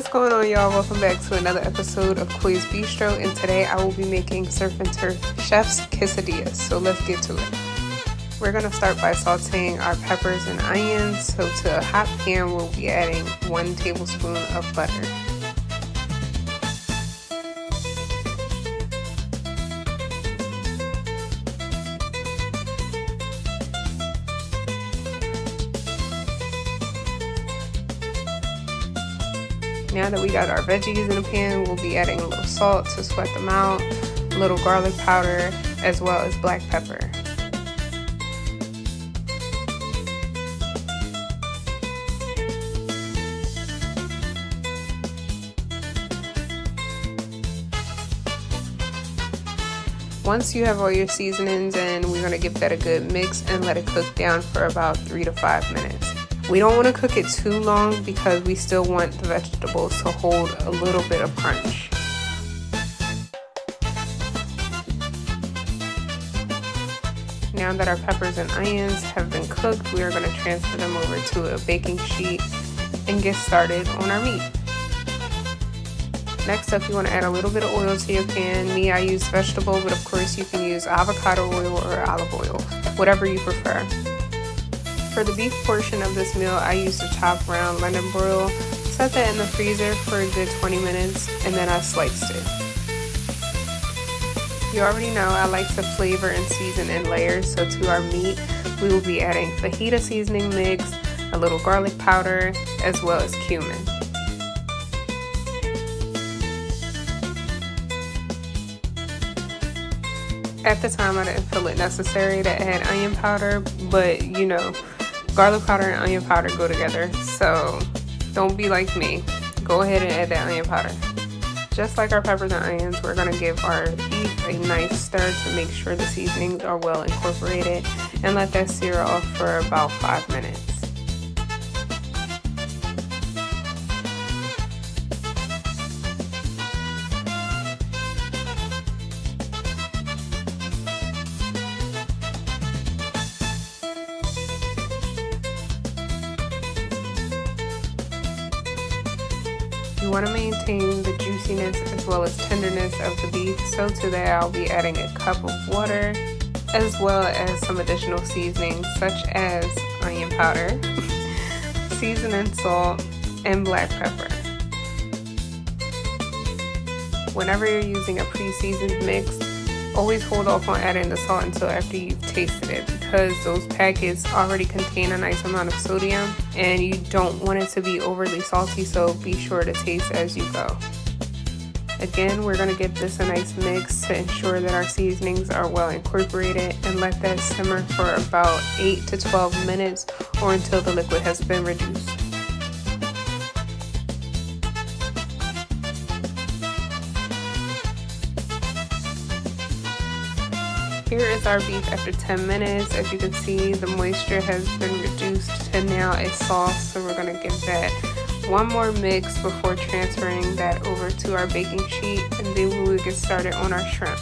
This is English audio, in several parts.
What's going on, y'all? Welcome back to another episode of Koi's Bistro, and today I will be making Surf and Turf Chef's Quesadillas, so let's get to it. We're going to start by sauteing our peppers and onions, so to a hot pan we'll be adding 1 tablespoon of butter. Now that we got our veggies in the pan, we'll be adding a little salt to sweat them out, a little garlic powder, as well as black pepper. Once you have all your seasonings in, we're going to give that a good mix and let it cook down for about 3 to 5 minutes. We don't want to cook it too long because we still want the vegetables to hold a little bit of crunch. Now that our peppers and onions have been cooked, we are going to transfer them over to a baking sheet and get started on our meat. Next up, you want to add a little bit of oil to your pan. Me, I use vegetable, but of course you can use avocado oil or olive oil, whatever you prefer. For the beef portion of this meal, I used a chopped round London broil, set that in the freezer for a good 20 minutes, and then I sliced it. You already know I like to flavor and season in layers, so to our meat, we will be adding fajita seasoning mix, a little garlic powder, as well as cumin. At the time, I didn't feel it necessary to add onion powder, but you know, garlic powder and onion powder go together, so don't be like me. Go ahead and add that onion powder. Just like our peppers and onions, we're going to give our beef a nice stir to make sure the seasonings are well incorporated and let that sear off for about 5 minutes. You want to maintain the juiciness as well as tenderness of the beef, so to that I'll be adding a cup of water as well as some additional seasonings such as onion powder, seasoning salt, and black pepper. Whenever you're using a pre-seasoned mix, always hold off on adding the salt until after you've tasted it, because those packets already contain a nice amount of sodium and you don't want it to be overly salty, so be sure to taste as you go. Again, we're going to give this a nice mix to ensure that our seasonings are well incorporated and let that simmer for about 8 to 12 minutes or until the liquid has been reduced. Here is our beef after 10 minutes. As you can see, the moisture has been reduced to now a sauce, so we're going to give that one more mix before transferring that over to our baking sheet, and then we will get started on our shrimp.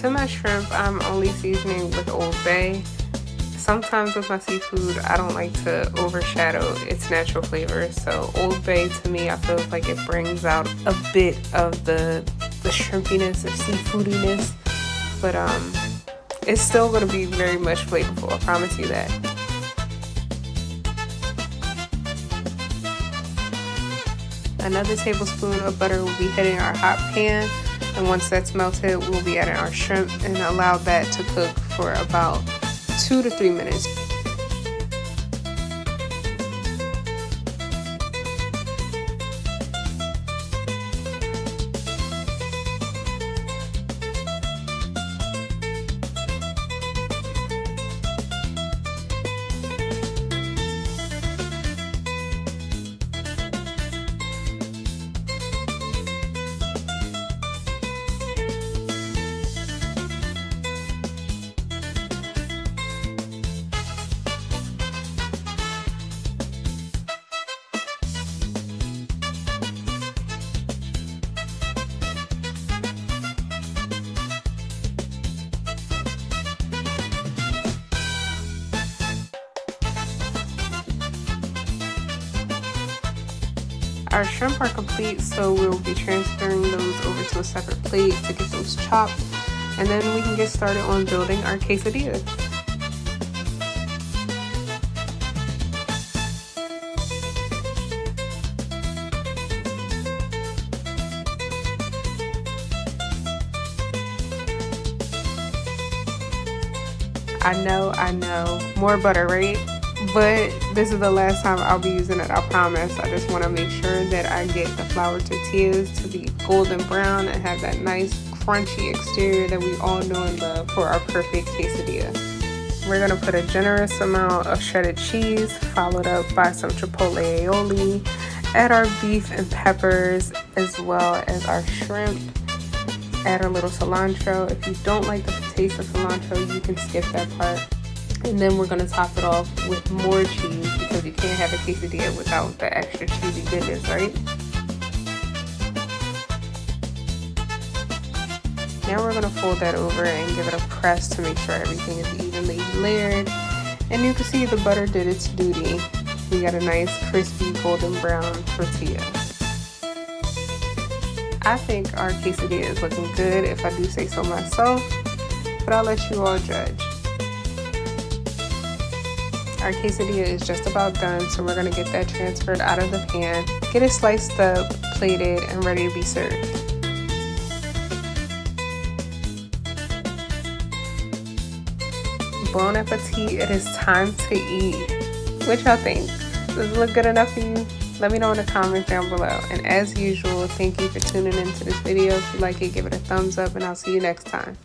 To my shrimp, I'm only seasoning with Old Bay. Sometimes with my seafood, I don't like to overshadow its natural flavor, so Old Bay to me, I feel like it brings out a bit of the shrimpiness or seafoodiness, but it's still going to be very much flavorful, I promise you that. Another tablespoon of butter will be hitting our hot pan. And once that's melted, we'll be adding our shrimp and allow that to cook for about 2 to 3 minutes. Our shrimp are complete, so we'll be transferring those over to a separate plate to get those chopped, and then we can get started on building our quesadillas. I know, more butter, right? But this is the last time I'll be using it, I promise. I just want to make sure that I get the flour tortillas to be golden brown and have that nice crunchy exterior that we all know and love for our perfect quesadilla. We're going to put a generous amount of shredded cheese, followed up by some chipotle aioli, add our beef and peppers, as well as our shrimp. Add a little cilantro. If you don't like the taste of cilantro, you can skip that part. And then we're going to top it off with more cheese, because you can't have a quesadilla without the extra cheesy goodness, right? Now we're going to fold that over and give it a press to make sure everything is evenly layered. And you can see the butter did its duty. We got a nice crispy golden brown tortilla. I think our quesadilla is looking good, if I do say so myself, but I'll let you all judge. Our quesadilla is just about done, so we're going to get that transferred out of the pan, get it sliced up, plated, and ready to be served. Bon appetit, it is time to eat. What y'all think? Does it look good enough for you? Let me know in the comments down below. And as usual, thank you for tuning into this video. If you like it, give it a thumbs up, and I'll see you next time.